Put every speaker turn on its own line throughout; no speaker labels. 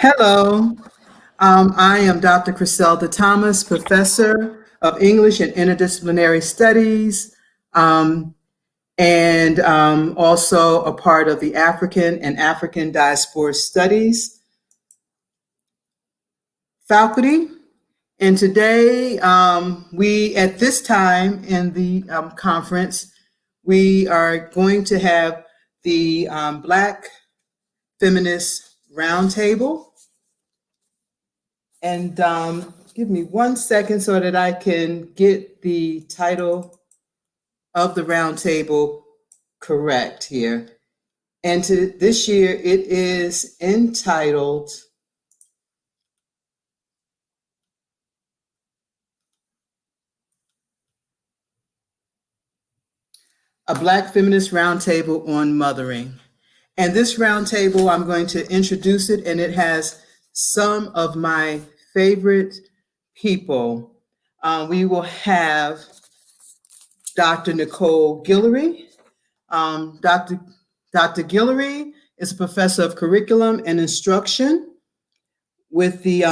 Hello, I am Dr. Griselda Thomas, Professor of English and Interdisciplinary Studies, and also a part of the African and African Diaspora Studies faculty. And today, at this time in the conference, we are going to have the Black Feminist Roundtable. And give me 1 second so that I can get the title of the roundtable correct here. And this year it is entitled A Black Feminist Roundtable on Mothering. And this roundtable, I'm going to introduce it, and it has some of my favorite people. We will have Dr. Nicole Guillory. Dr. Guillory is a professor of curriculum and instruction with the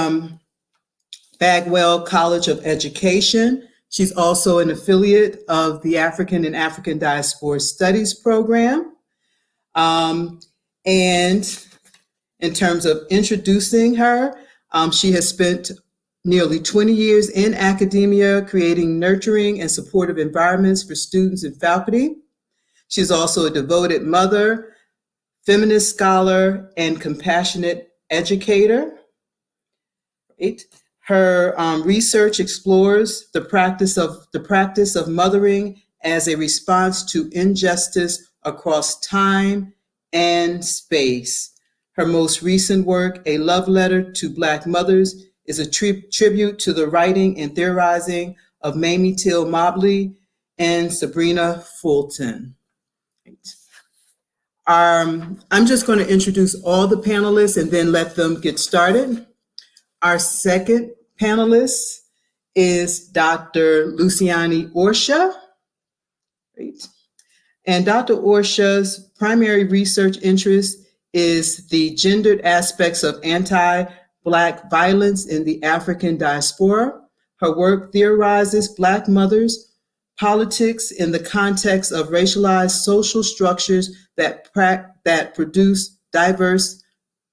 Bagwell College of Education. She's also an affiliate of the African and African Diaspora Studies program. And in terms of introducing her, she has spent nearly 20 years in academia, creating nurturing and supportive environments for students and faculty. She's also a devoted mother, feminist scholar, and compassionate educator. Right? Her research explores the practice of mothering as a response to injustice across time and space. Her most recent work, A Love Letter to Black Mothers, is a tribute to the writing and theorizing of Mamie Till Mobley and Sabrina Fulton. I'm just going to introduce all the panelists and then let them get started. Our second panelist is Dr. Luciane Rocha. Right. And Dr. Rocha's primary research interest is the gendered aspects of anti-Black violence in the African diaspora. Her work theorizes Black mothers' politics in the context of racialized social structures that produce diverse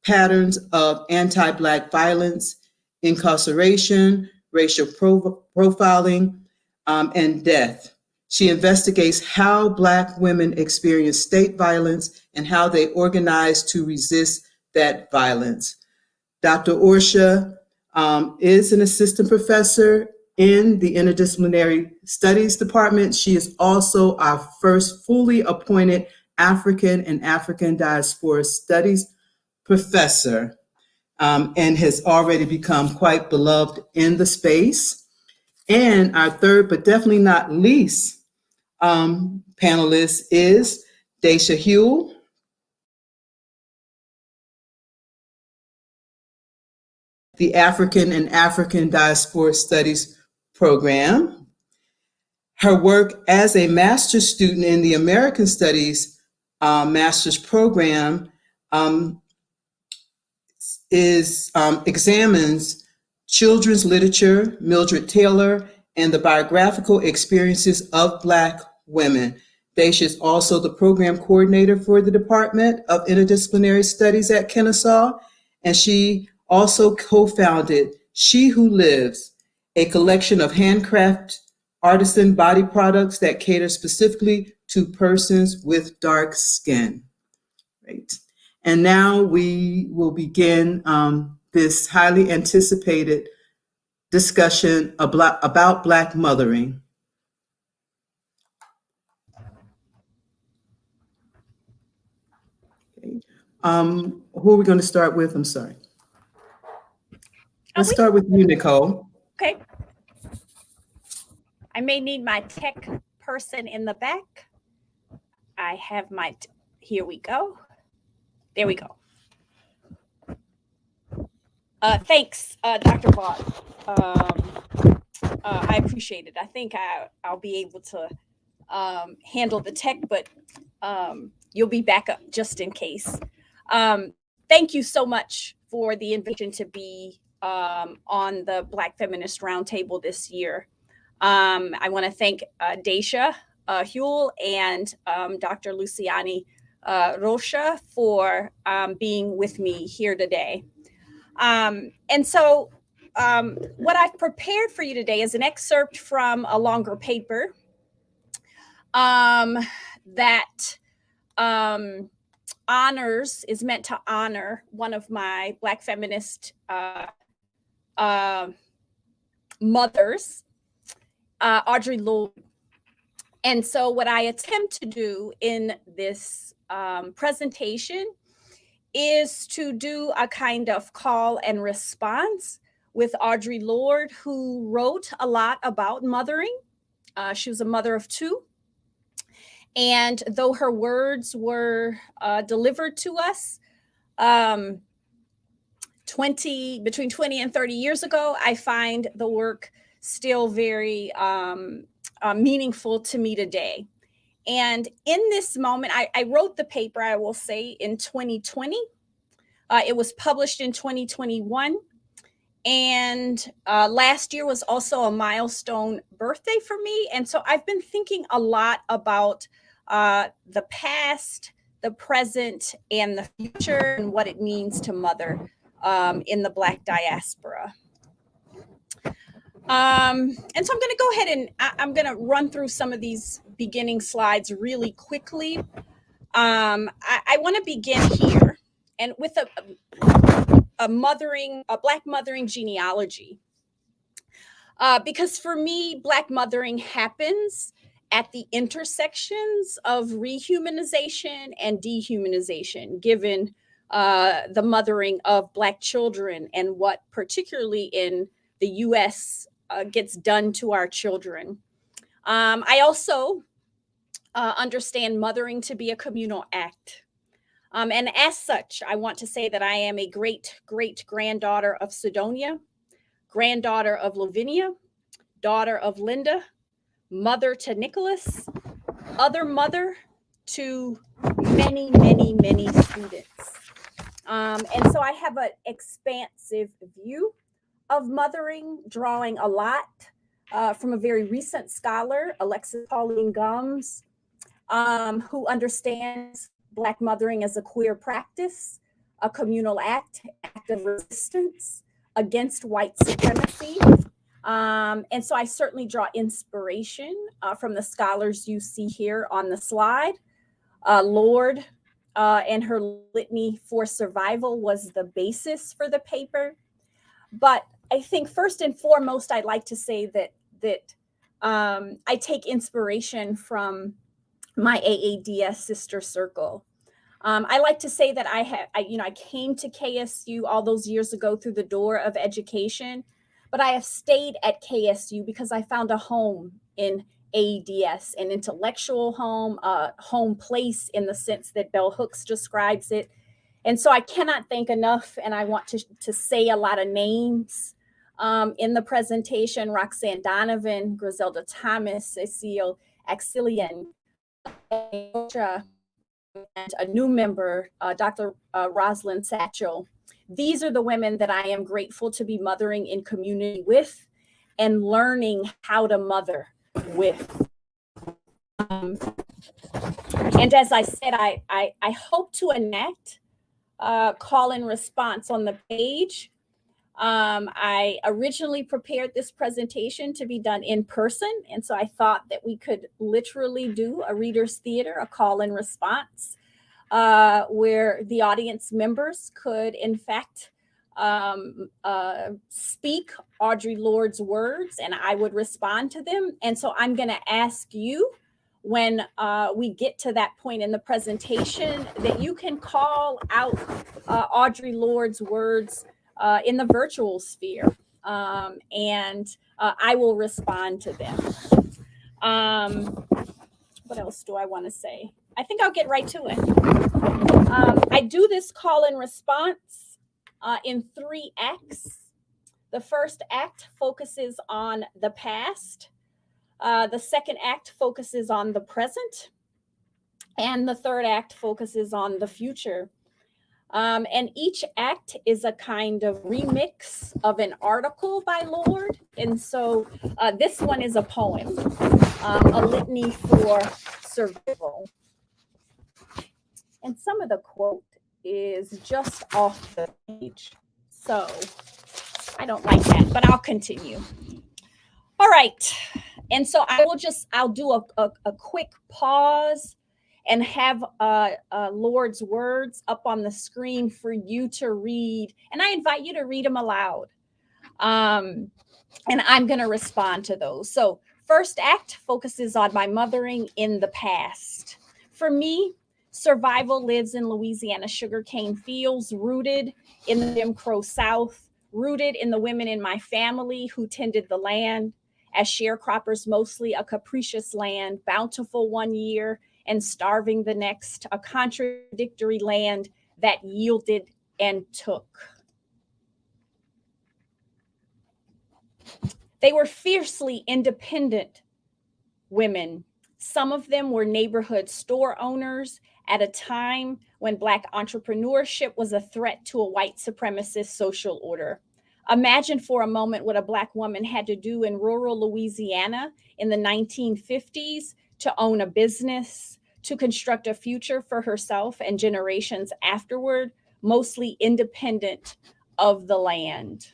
patterns of anti-Black violence, incarceration, racial profiling, and death. She investigates how Black women experience state violence and how they organize to resist that violence. Dr. Rocha is an assistant professor in the Interdisciplinary Studies Department. She is also our first fully appointed African and African Diaspora Studies professor, and has already become quite beloved in the space. And our third, but definitely not least, panelist is Daisha Huiel. The African and African Diaspora Studies program. Her work as a master's student in the American Studies master's program examines children's literature, Mildred Taylor, and the biographical experiences of Black women. Daisha is also the program coordinator for the Department of Interdisciplinary Studies at Kennesaw, and she also co-founded She Who Lives, a collection of handcrafted artisan body products that cater specifically to persons with dark skin. Right. And now we will begin this highly anticipated discussion about Black mothering. Okay. Who are we going to start with? I'm sorry. Let's start with you, Nicole.
Okay. I may need my tech person in the back. I have my, here we go. There we go. Thanks, Dr. Vaught. I appreciate it. I think I'll be able to handle the tech, but you'll be back up just in case. Thank you so much for the invitation to be on the Black Feminist Roundtable this year. I want to thank Daisha Huiel and Dr. Luciane Rocha for being with me here today. And so what I've prepared for you today is an excerpt from a longer paper that is meant to honor one of my Black feminist mothers, Audre Lorde. And so what I attempt to do in this presentation is to do a kind of call and response with Audre Lorde, who wrote a lot about mothering. She was a mother of two. And though her words were delivered to us between 20 and 30 years ago, I find the work still very meaningful to me today. And in this moment, I wrote the paper, I will say, in 2020. It was published in 2021. And last year was also a milestone birthday for me. And so I've been thinking a lot about the past, the present, and the future, and what it means to mother in the Black diaspora. And so I'm going to go ahead and I'm going to run through some of these beginning slides really quickly. I want to begin here and with a Black mothering genealogy. Because for me, Black mothering happens at the intersections of rehumanization and dehumanization, given the mothering of Black children and what particularly in the US gets done to our children. I also understand mothering to be a communal act. And as such, I want to say that I am a great-great-granddaughter of Sidonia, granddaughter of Lavinia, daughter of Linda, mother to Nicholas, other mother to many, many, many students. And so I have an expansive view of mothering, drawing a lot from a very recent scholar, Alexis Pauline Gumbs, who understands Black mothering as a queer practice, a communal act of resistance against white supremacy. And so I certainly draw inspiration from the scholars you see here on the slide. Lorde and her Litany for Survival was the basis for the paper. But I think first and foremost, I'd like to say that I take inspiration from my AADS sister circle. I like to say that I came to KSU all those years ago through the door of education, but I have stayed at KSU because I found a home in AADS, an intellectual home, a home place in the sense that Bell Hooks describes it. And so I cannot thank enough, and I want to say a lot of names in the presentation: Roxanne Donovan, Griselda Thomas, Cecile Axelian, and a new member, Dr. Rosalind Satchel. These are the women that I am grateful to be mothering in community with and learning how to mother with. And as I said, I hope to enact call and response on the page. I originally prepared this presentation to be done in person. And so I thought that we could literally do a reader's theater, a call and response, where the audience members could, in fact, speak Audre Lorde's words and I would respond to them. And so I'm going to ask you, when we get to that point in the presentation, that you can call out Audre Lorde's words in the virtual sphere, and I will respond to them. What else do I want to say? I think I'll get right to it. I do this call and response in 3 acts. The first act focuses on the past. The second act focuses on the present. And the third act focuses on the future. And each act is a kind of remix of an article by Lord. And so this one is a poem, a litany for survival. And some of the quote is just off the page. So I don't like that, but I'll continue. All right. And so I'll do a quick pause and have Lord's words up on the screen for you to read. And I invite you to read them aloud. And I'm going to respond to those. So first act focuses on my mothering in the past. For me, survival lives in Louisiana sugarcane fields, rooted in the Jim Crow South, rooted in the women in my family who tended the land as sharecroppers, mostly a capricious land, bountiful one year and starving the next, a contradictory land that yielded and took. They were fiercely independent women. Some of them were neighborhood store owners at a time when Black entrepreneurship was a threat to a white supremacist social order. Imagine for a moment what a Black woman had to do in rural Louisiana in the 1950s to own a business, to construct a future for herself and generations afterward, mostly independent of the land.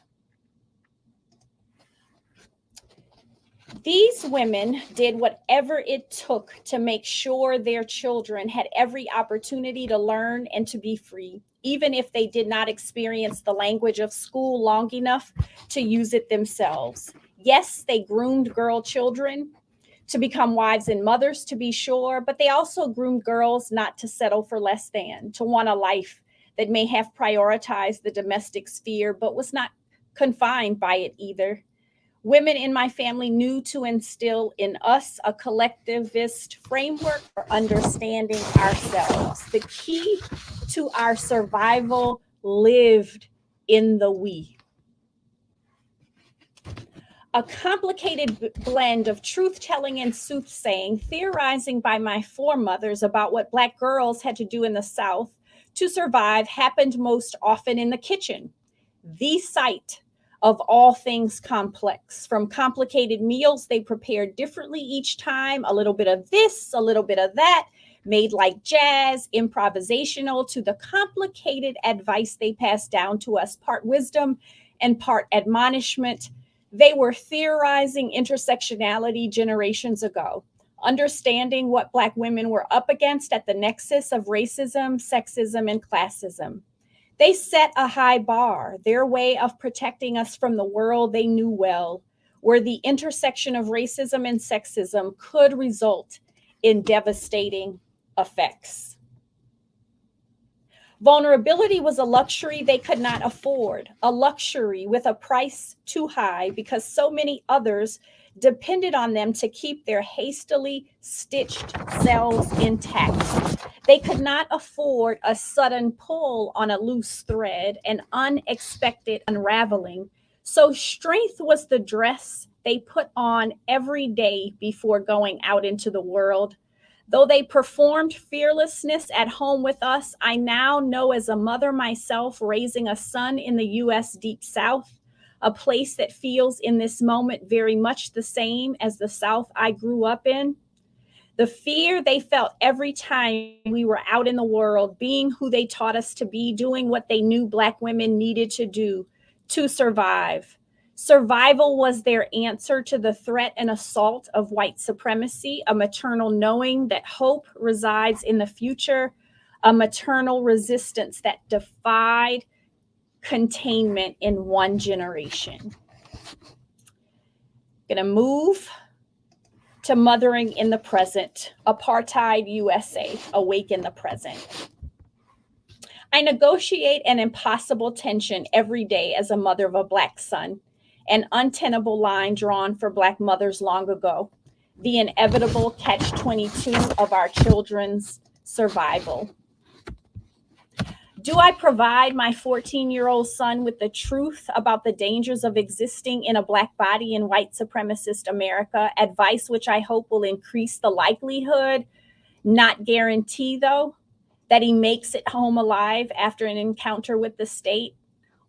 These women did whatever it took to make sure their children had every opportunity to learn and to be free, even if they did not experience the language of school long enough to use it themselves. Yes, they groomed girl children to become wives and mothers, to be sure, but they also groomed girls not to settle for less than, to want a life that may have prioritized the domestic sphere, but was not confined by it either. Women in my family knew to instill in us a collectivist framework for understanding ourselves. The key to our survival lived in the we. A complicated blend of truth-telling and soothsaying, theorizing by my foremothers about what Black girls had to do in the South to survive happened most often in the kitchen, the site of all things complex. From complicated meals they prepared differently each time, a little bit of this, a little bit of that, made like jazz, improvisational, to the complicated advice they passed down to us, part wisdom and part admonishment. They were theorizing intersectionality generations ago, understanding what Black women were up against at the nexus of racism, sexism, and classism. They set a high bar, their way of protecting us from the world they knew well, where the intersection of racism and sexism could result in devastating effects. Vulnerability was a luxury they could not afford, a luxury with a price too high because so many others depended on them to keep their hastily stitched selves intact. They could not afford a sudden pull on a loose thread, an unexpected unraveling. So strength was the dress they put on every day before going out into the world. Though they performed fearlessness at home with us, I now know as a mother myself raising a son in the U.S. Deep South, a place that feels in this moment very much the same as the South I grew up in. The fear they felt every time we were out in the world, being who they taught us to be, doing what they knew Black women needed to do to survive. Survival was their answer to the threat and assault of white supremacy, a maternal knowing that hope resides in the future, a maternal resistance that defied containment in one generation. Gonna move to mothering in the present, apartheid USA, awake in the present. I negotiate an impossible tension every day as a mother of a Black son, an untenable line drawn for Black mothers long ago, the inevitable catch-22 of our children's survival. Do I provide my 14-year-old son with the truth about the dangers of existing in a Black body in white supremacist America, advice which I hope will increase the likelihood, not guarantee though, that he makes it home alive after an encounter with the state?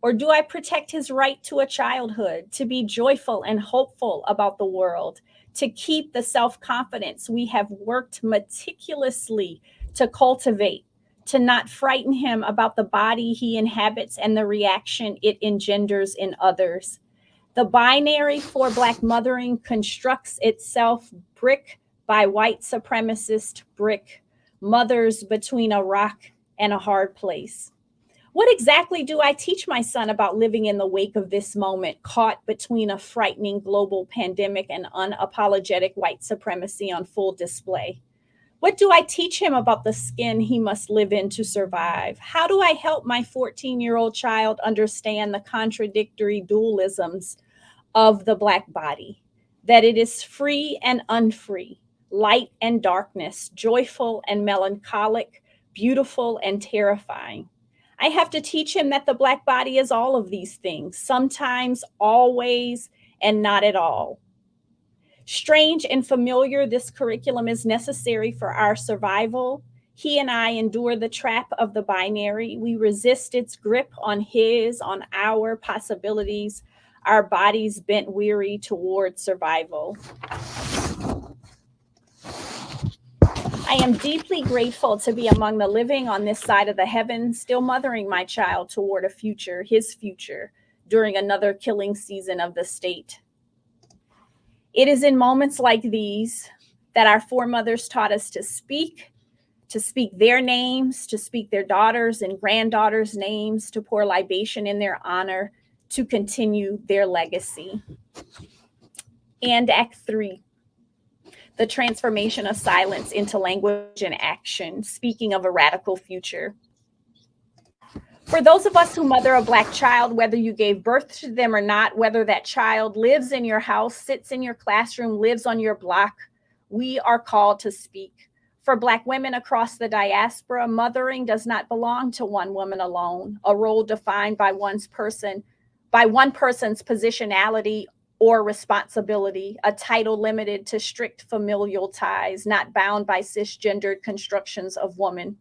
Or do I protect his right to a childhood, to be joyful and hopeful about the world, to keep the self-confidence we have worked meticulously to cultivate, to not frighten him about the body he inhabits and the reaction it engenders in others? The binary for Black mothering constructs itself brick by white supremacist brick, mothers between a rock and a hard place. What exactly do I teach my son about living in the wake of this moment, caught between a frightening global pandemic and unapologetic white supremacy on full display? What do I teach him about the skin he must live in to survive? How do I help my 14-year-old child understand the contradictory dualisms of the Black body? That it is free and unfree, light and darkness, joyful and melancholic, beautiful and terrifying. I have to teach him that the Black body is all of these things, sometimes, always, and not at all. Strange and familiar, this curriculum is necessary for our survival. He and I endure the trap of the binary. We resist its grip on on our possibilities, our bodies bent weary toward survival. I am deeply grateful to be among the living on this side of the heavens, still mothering my child toward a future, his future, during another killing season of the state. It is in moments like these that our foremothers taught us to speak their names, to speak their daughters' and granddaughters' names, to pour libation in their honor, to continue their legacy. And Act 3. The transformation of silence into language and action, speaking of a radical future. For those of us who mother a Black child, whether you gave birth to them or not, whether that child lives in your house, sits in your classroom, lives on your block, we are called to speak. For Black women across the diaspora, mothering does not belong to one woman alone, a role defined by one person's positionality or responsibility, a title limited to strict familial ties, not bound by cisgendered constructions of woman.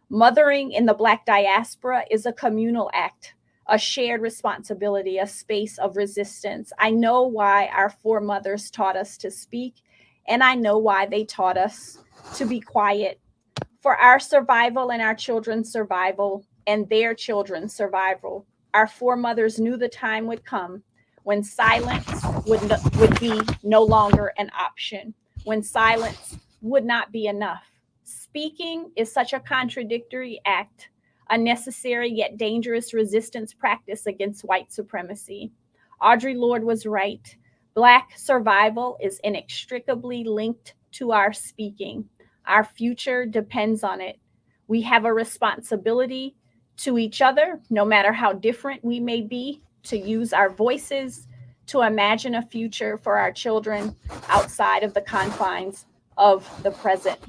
Mothering in the Black diaspora is a communal act, a shared responsibility, a space of resistance. I know why our foremothers taught us to speak, and I know why they taught us to be quiet. For our survival and our children's survival and their children's survival, our foremothers knew the time would come when silence would be no longer an option, when silence would not be enough. Speaking is such a contradictory act, a necessary yet dangerous resistance practice against white supremacy. Audre Lorde was right. Black survival is inextricably linked to our speaking. Our future depends on it. We have a responsibility to each other, no matter how different we may be, to use our voices to imagine a future for our children outside of the confines of the present.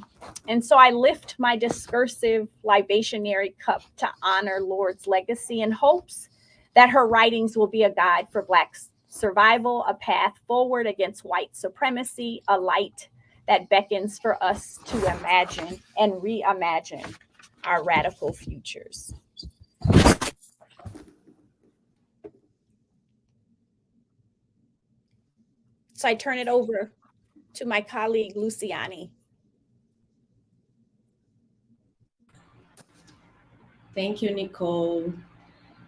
And so I lift my discursive libationary cup to honor Lorde's legacy in hopes that her writings will be a guide for Black survival, a path forward against white supremacy, a light that beckons for us to imagine and reimagine our radical futures. So I turn it over to my colleague, Luciane.
Thank you, Nicole.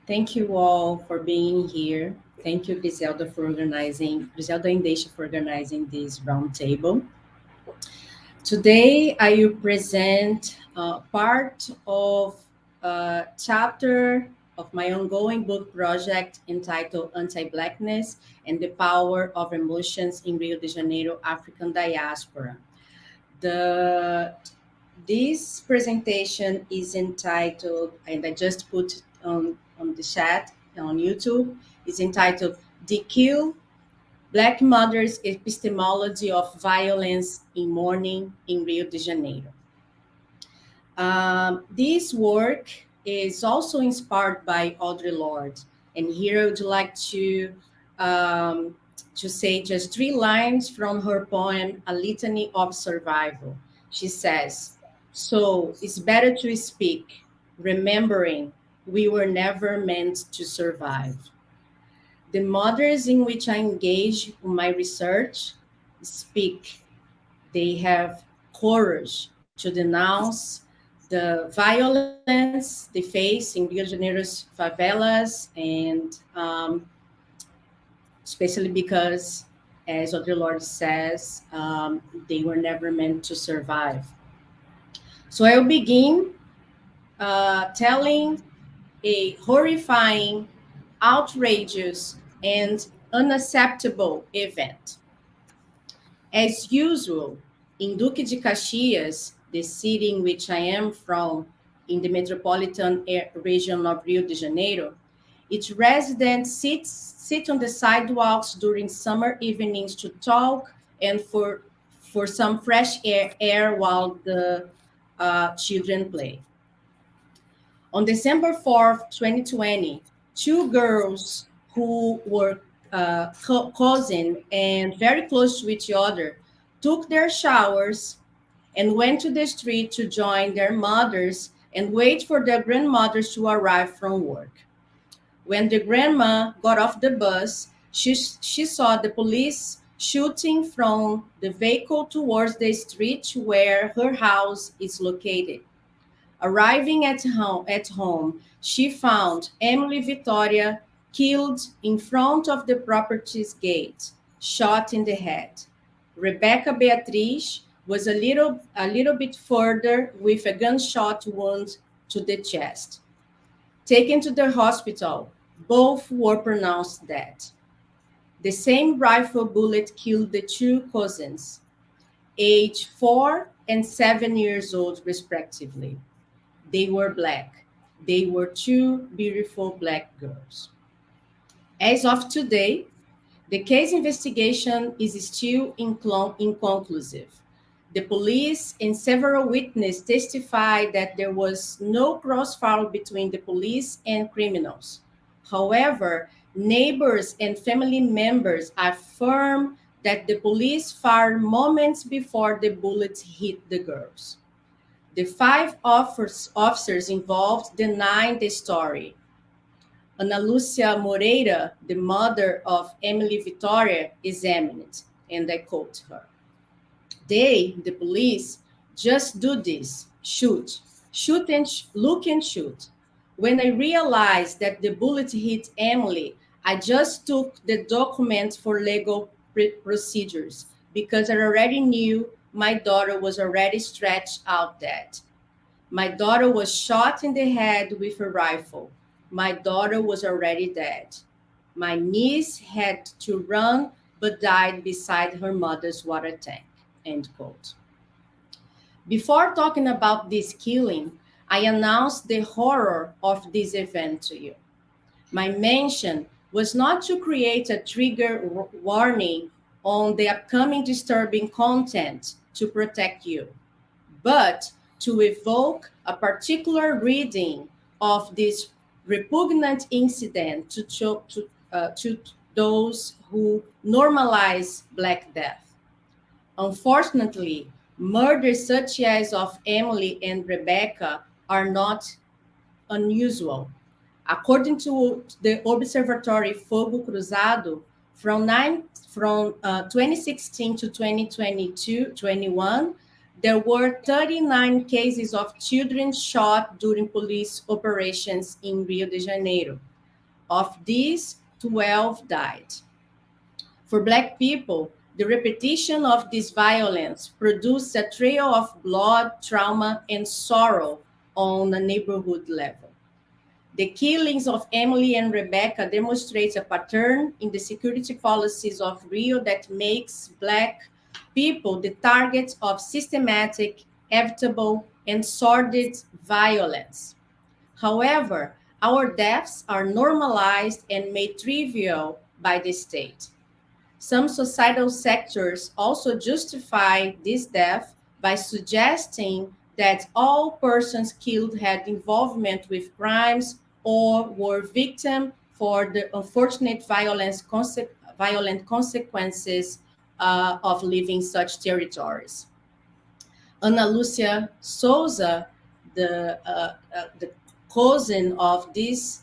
Thank you all for being here. Thank you, Griselda and Daisha for organizing this roundtable. Today, I will present part of a chapter of my ongoing book project entitled Anti-Blackness and the Power of Emotions in Rio de Janeiro, African Diaspora. This presentation is entitled, and I just put it on the chat on YouTube, is entitled DQ, Black Mothers' Epistemology of Violence in Mourning in Rio de Janeiro. This work is also inspired by Audre Lorde. And here I would like to say just 3 lines from her poem, A Litany of Survival. She says, So it's better to speak, remembering we were never meant to survive. The mothers in which I engage in my research speak. They have courage to denounce the violence they face in Rio de Janeiro's favelas, and especially because, as Audre Lorde says, they were never meant to survive. So I'll begin telling a horrifying, outrageous, and unacceptable event. As usual, in Duque de Caxias, the city in which I am from, in the metropolitan region of Rio de Janeiro, its residents sit on the sidewalks during summer evenings to talk and for some fresh air while the children play. On December 4th, 2020, two girls who were cousin and very close to each other took their showers and went to the street to join their mothers and wait for their grandmothers to arrive from work. When the grandma got off the bus, she saw the police shooting from the vehicle towards the street where her house is located. Arriving at home, she found Emily Victoria killed in front of the property's gate, shot in the head. Rebecca Beatriz was a little bit further with a gunshot wound to the chest. Taken to the hospital, both were pronounced dead. The same rifle bullet killed the two cousins, aged 4 and 7 years old, respectively. They were Black. They were two beautiful Black girls. As of today, the case investigation is still inconclusive. The police and several witnesses testified that there was no crossfire between the police and criminals. However, neighbors and family members affirm that the police fired moments before the bullets hit the girls. The five officers involved denied the story. Ana Lúcia Moreira, the mother of Emily Victoria, examined, and I quote her. They, the police, just do this, shoot and look and shoot. When I realized that the bullet hit Emily, I just took the document for legal procedures because I already knew my daughter was already stretched out dead. My daughter was shot in the head with a rifle. My daughter was already dead. My niece had to run but died beside her mother's water tank. End quote. Before talking about this killing, I announced the horror of this event to you. My mention was not to create a trigger warning on the upcoming disturbing content to protect you, but to evoke a particular reading of this repugnant incident to those who normalize Black death. Unfortunately, murders such as of Emily and Rebecca are not unusual. According to the Observatory Fogo Cruzado, from 2016 to 2021, there were 39 cases of children shot during police operations in Rio de Janeiro. Of these, 12 died. For Black people, the repetition of this violence produced a trail of blood, trauma, and sorrow on a neighborhood level. The killings of Emily and Rebecca demonstrates a pattern in the security policies of Rio that makes Black people the target of systematic, evitable, and sordid violence. However, our deaths are normalized and made trivial by the state. Some societal sectors also justify this death by suggesting that all persons killed had involvement with crimes or were victims for the unfortunate violent consequences of living such territories. Ana Lucia Souza, the cousin of these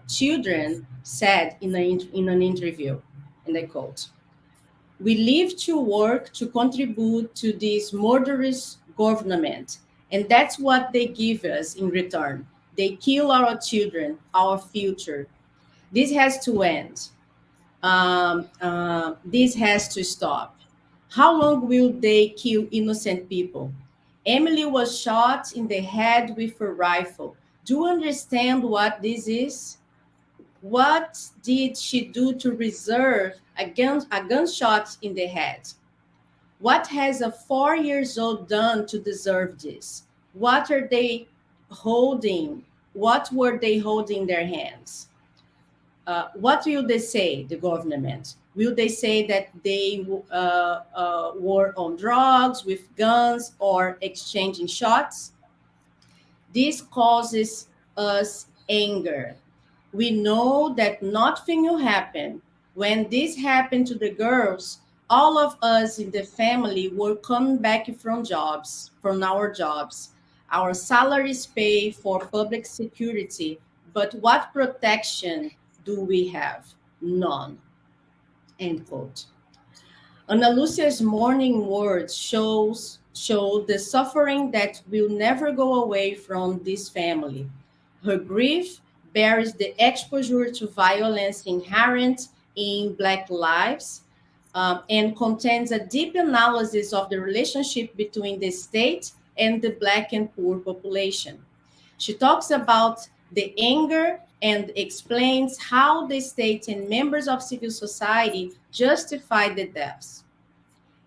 children, said in an interview, and I quote, "We live to work to contribute to this murderous government, and that's what they give us in return. They kill our children, our future. This has to end. This has to stop. How long will they kill innocent people? Emily was shot in the head with a rifle. Do you understand what this is? What did she do to deserve a gunshot in the head? What has a 4 years old done to deserve this? What are they holding? What were they holding in their hands? What will they say, the government? Will they say that they were on drugs with guns or exchanging shots? This causes us anger. We know that nothing will happen. When this happened to the girls, all of us in the family were coming back from our jobs. Our salaries pay for public security, but what protection do we have? None. End quote. Ana Lucia's morning words show the suffering that will never go away from this family. Her grief bears the exposure to violence inherent in Black lives, and contains a deep analysis of the relationship between the state and the Black and poor population. She talks about the anger and explains how the state and members of civil society justify the deaths.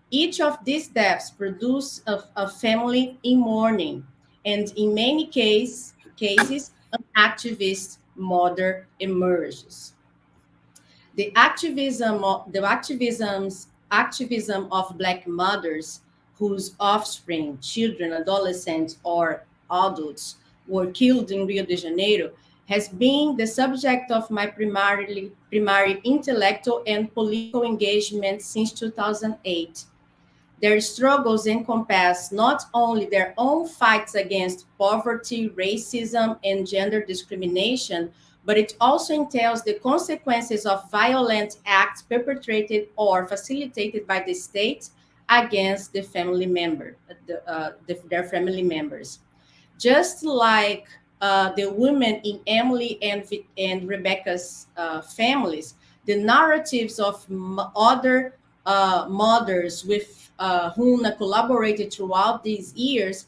Each of these deaths produce a family in mourning, and in many cases, an activist mother emerges. The activism of Black mothers whose offspring, children, adolescents, or adults were killed in Rio de Janeiro has been the subject of my primary intellectual and political engagement since 2008. Their struggles encompass not only their own fights against poverty, racism, and gender discrimination, but it also entails the consequences of violent acts perpetrated or facilitated by the state against their family members. Just like the women in Emily and Rebecca's families, the narratives of other mothers with whom I collaborated throughout these years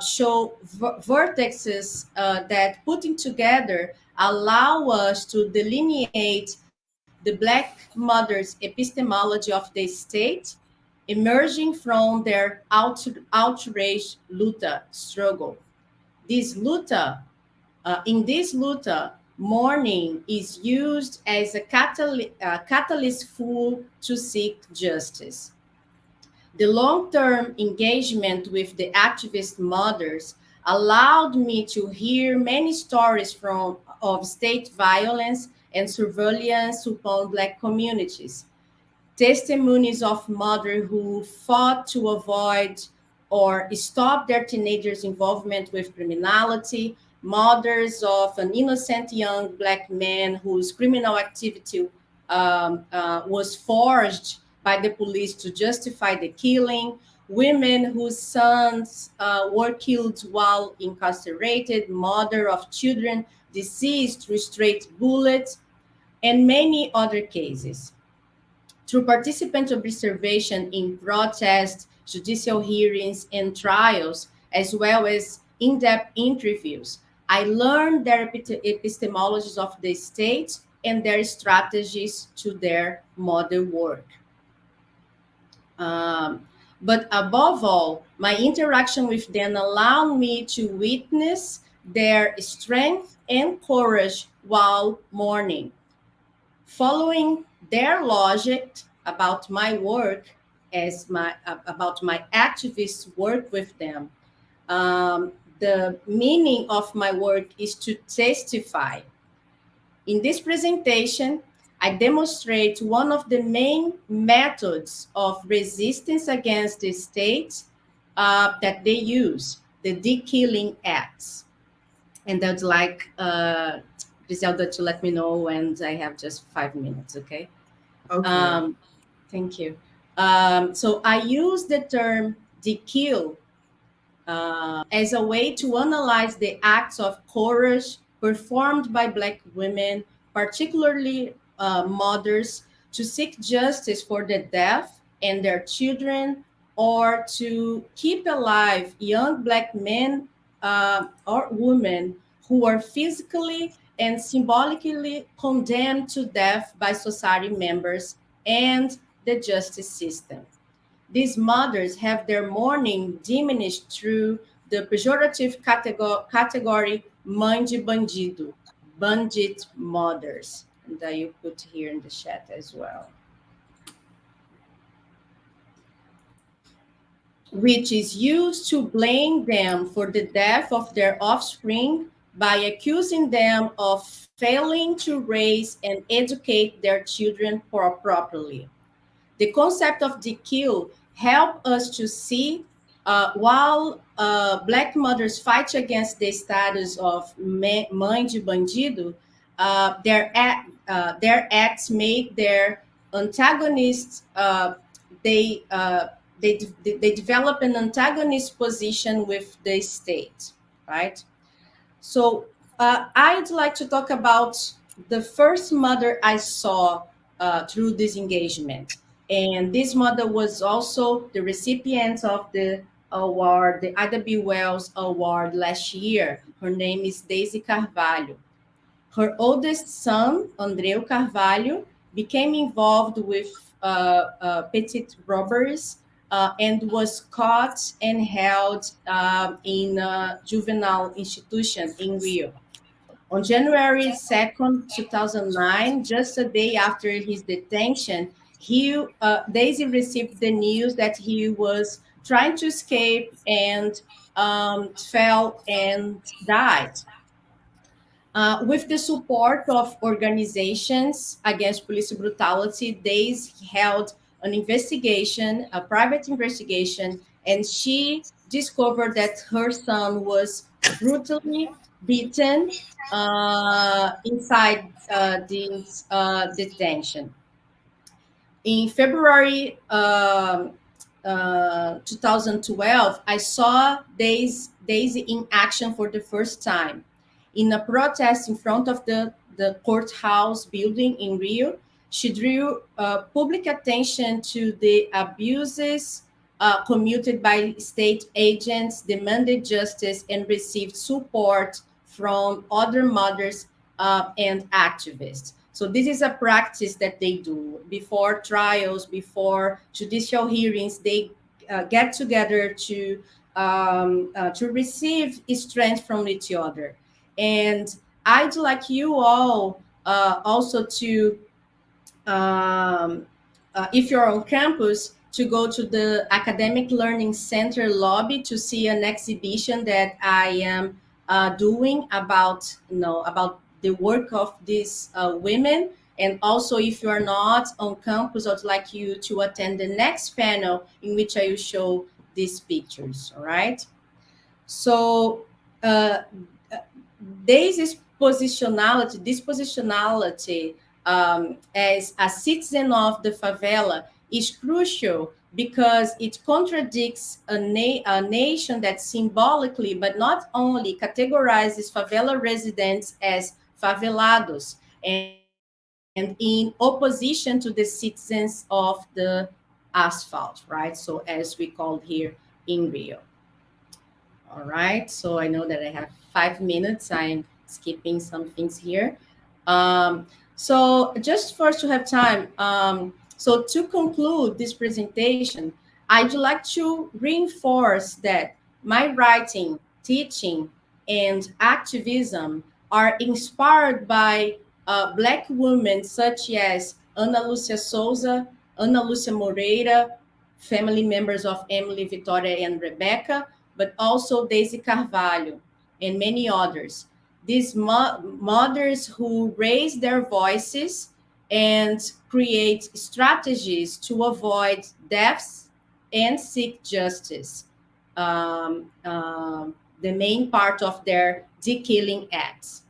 show vertexes that putting together allow us to delineate the Black mothers' epistemology of the state emerging from their outrage luta struggle. This luta, in this luta, mourning is used as a catalyst tool to seek justice. The long-term engagement with the activist mothers allowed me to hear many stories of state violence and surveillance upon Black communities, testimonies of mothers who fought to avoid or stop their teenagers' involvement with criminality, mothers of an innocent young Black man whose criminal activity was forged by the police to justify the killing, women whose sons were killed while incarcerated, mother of children deceased through straight bullets, and many other cases. Through participant observation in protests, judicial hearings, and trials, as well as in-depth interviews, I learned their epistemologies of the state and their strategies to their mother work. But above all, my interaction with them allowed me to witness their strength and courage while mourning. Following their logic about my work about my activist work with them, the meaning of my work is to testify. In this presentation, I demonstrate one of the main methods of resistance against the state that they use, the de-killing acts. And I'd like Griselda to let me know when I have just 5 minutes, okay?
Okay.
Thank you. So I use the term de-kill as a way to analyze the acts of courage performed by Black women, particularly mothers, to seek justice for the deaf and their children, or to keep alive young Black men or women who are physically and symbolically condemned to death by society members and the justice system. These mothers have their mourning diminished through the pejorative category mãe de bandido, bandit mothers. And you put here in the chat as well. Which is used to blame them for the death of their offspring by accusing them of failing to raise and educate their children properly. The concept of the kill help us to see while Black mothers fight against the status of mãe de bandido, their acts make their antagonists, they develop an antagonist position with the state, right? So I'd like to talk about the first mother I saw through this engagement. And this mother was also the recipient of the award, the Ida B. Wells Award last year. Her name is Daisy Carvalho. Her oldest son, Andreu Carvalho, became involved with petite robberies and was caught and held in a juvenile institution in Rio. On January 2nd, 2009, just a day after his detention, Daisy received the news that he was trying to escape and fell and died. With the support of organizations against police brutality, Daisy held an investigation, a private investigation, and she discovered that her son was brutally beaten inside this detention. In February 2012, I saw Daisy in action for the first time. In a protest in front of the courthouse building in Rio, she drew public attention to the abuses committed by state agents, demanded justice, and received support from other mothers and activists. So this is a practice that they do before trials, before judicial hearings. They get together to receive strength from each other. And I'd like you all also to, if you're on campus, to go to the Academic Learning Center lobby to see an exhibition that I am doing about, about the work of these women. And also, if you are not on campus, I'd like you to attend the next panel in which I will show these pictures, all right? So this positionality as a citizen of the favela is crucial because it contradicts a nation that symbolically, but not only, categorizes favela residents as favelados and in opposition to the citizens of the asphalt, right? So as we call here in Rio. All right, so I know that I have 5 minutes. I'm skipping some things here. So just for us to have time, so to conclude this presentation, I'd like to reinforce that my writing, teaching, and activism are inspired by Black women such as Ana Lúcia Souza, Ana Lúcia Moreira, family members of Emily, Victoria, and Rebecca, but also Daisy Carvalho and many others. These mothers who raise their voices and create strategies to avoid deaths and seek justice. the main part of their de-killing acts.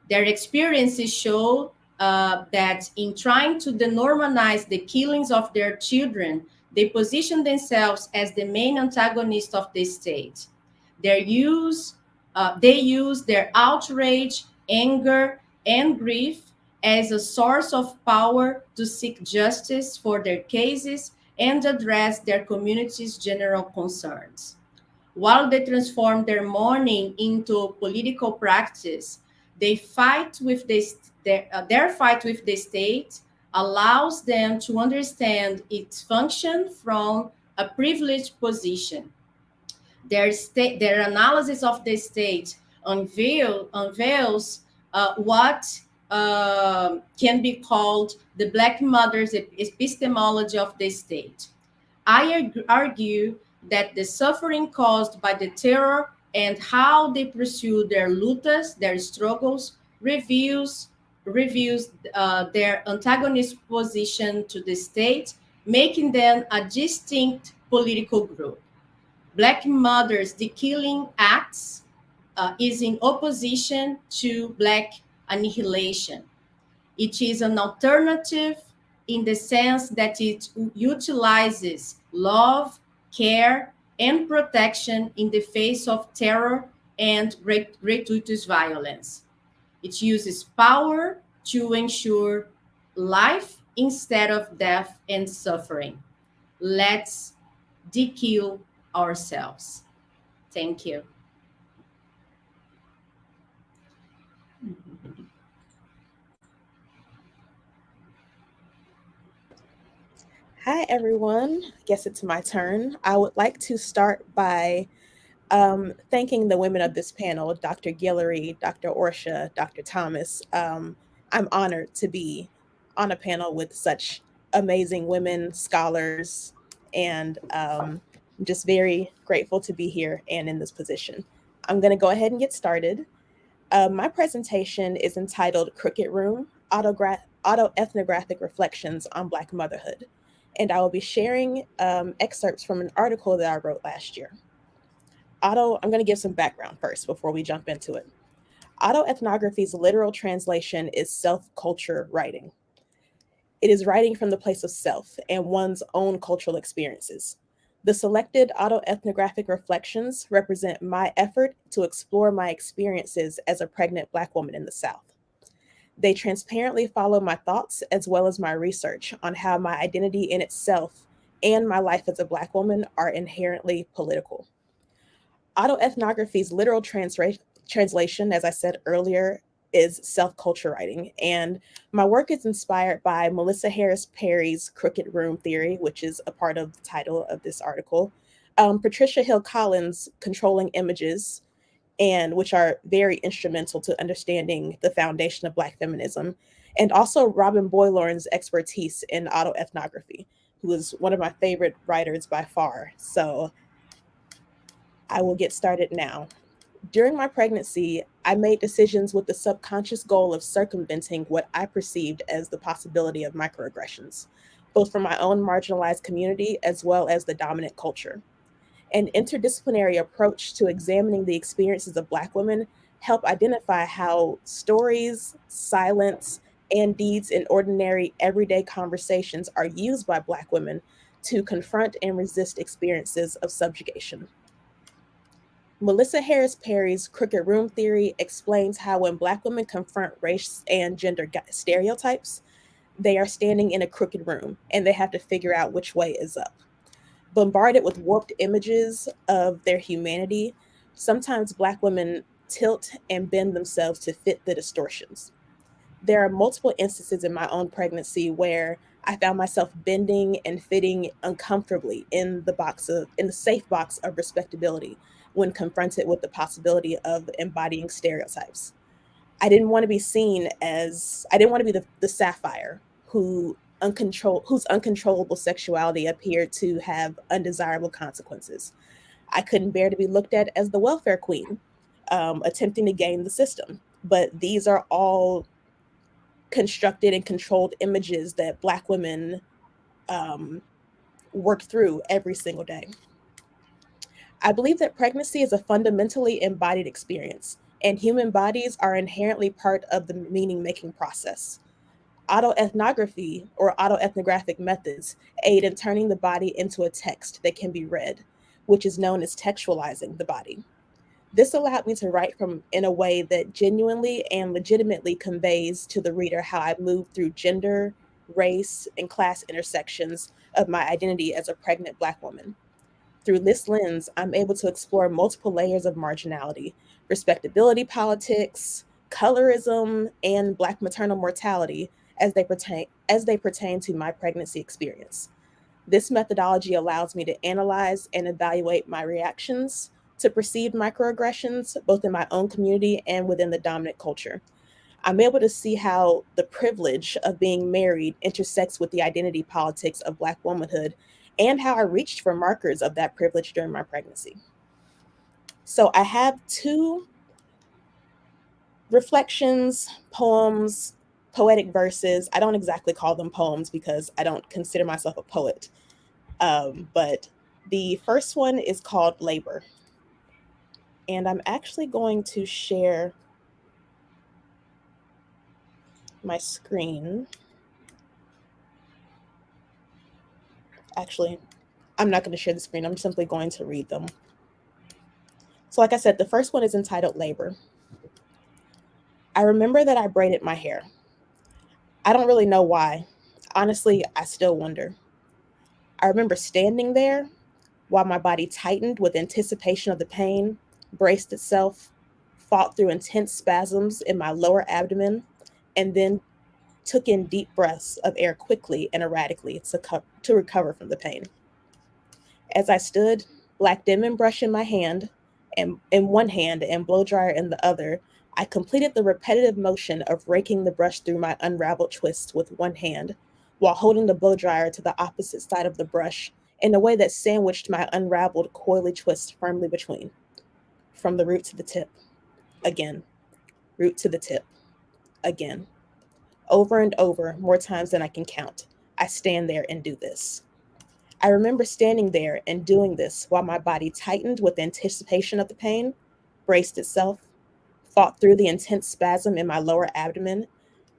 Their experiences show that in trying to denormalize the killings of their children, they position themselves as the main antagonist of the state. They use their outrage, anger, and grief as a source of power to seek justice for their cases and address their community's general concerns. While they transform their mourning into political practice, they fight with their fight with the state allows them to understand its function from a privileged position. Their analysis of the state unveils what can be called the Black mother's epistemology of the state. I argue that the suffering caused by the terror and how they pursue their lutas, their struggles, reveals their antagonist position to the state, making them a distinct political group. Black mothers, the killing acts is in opposition to Black annihilation. It is an alternative in the sense that it utilizes love, care, and protection in the face of terror and gratuitous violence. It uses power to ensure life instead of death and suffering. Let's de-kill ourselves. Thank you.
Hi, everyone. Guess it's my turn. I would like to start by thanking the women of this panel, Dr. Guillory, Dr. Orsha, Dr. Thomas. I'm honored to be on a panel with such amazing women, scholars, and I'm just very grateful to be here and in this position. I'm going to go ahead and get started. My presentation is entitled Crooked Room, Autoethnographic Reflections on Black Motherhood. And I will be sharing excerpts from an article that I wrote last year. I'm going to give some background first before we jump into it. Autoethnography's literal translation is self-culture writing. It is writing from the place of self and one's own cultural experiences. The selected autoethnographic reflections represent my effort to explore my experiences as a pregnant Black woman in the South. They transparently follow my thoughts as well as my research on how my identity in itself and my life as a Black woman are inherently political. Autoethnography's literal translation, as I said earlier, is self-culture writing, and my work is inspired by Melissa Harris Perry's Crooked Room theory, which is a part of the title of this article, Patricia Hill Collins' Controlling Images, and which are very instrumental to understanding the foundation of Black feminism, and also Robin Boylorn's expertise in autoethnography, who is one of my favorite writers by far. So I will get started now. During my pregnancy, I made decisions with the subconscious goal of circumventing what I perceived as the possibility of microaggressions, both from my own marginalized community as well as the dominant culture. An interdisciplinary approach to examining the experiences of Black women help identify how stories, silence, and deeds in ordinary everyday conversations are used by Black women to confront and resist experiences of subjugation. Melissa Harris Perry's Crooked Room theory explains how when Black women confront race and gender stereotypes, they are standing in a crooked room and they have to figure out which way is up. Bombarded with warped images of their humanity, sometimes Black women tilt and bend themselves to fit the distortions. There are multiple instances in my own pregnancy where I found myself bending and fitting uncomfortably in the safe box of respectability when confronted with the possibility of embodying stereotypes. I didn't want to be the sapphire whose uncontrollable sexuality appeared to have undesirable consequences. I couldn't bear to be looked at as the welfare queen, attempting to game the system. But these are all constructed and controlled images that Black women work through every single day. I believe that pregnancy is a fundamentally embodied experience, and human bodies are inherently part of the meaning-making process. Autoethnography or autoethnographic methods aid in turning the body into a text that can be read, which is known as textualizing the body. This allowed me to write from in a way that genuinely and legitimately conveys to the reader how I move through gender, race, and class intersections of my identity as a pregnant Black woman. Through this lens, I'm able to explore multiple layers of marginality, respectability politics, colorism, and Black maternal mortality as they pertain to my pregnancy experience. This methodology allows me to analyze and evaluate my reactions to perceived microaggressions, both in my own community and within the dominant culture. I'm able to see how the privilege of being married intersects with the identity politics of Black womanhood and how I reached for markers of that privilege during my pregnancy. So I have two reflections, poems, poetic verses. I don't exactly call them poems because I don't consider myself a poet. But the first one is called Labor. And I'm actually going to share my screen. Actually, I'm not going to share the screen. I'm simply going to read them. So like I said, the first one is entitled Labor. I remember that I braided my hair. I don't really know why. Honestly, I still wonder. I remember standing there while my body tightened with anticipation of the pain, braced itself, fought through intense spasms in my lower abdomen, and then took in deep breaths of air quickly and erratically to recover from the pain. As I stood, black Denman brush in my hand, and in one hand and blow dryer in the other, I completed the repetitive motion of raking the brush through my unraveled twists with one hand, while holding the blow dryer to the opposite side of the brush in a way that sandwiched my unraveled coily twists firmly between. From the root to the tip. Again. Root to the tip. Again. Over and over, more times than I can count. I stand there and do this. I remember standing there and doing this while my body tightened with anticipation of the pain, braced itself, fought through the intense spasm in my lower abdomen,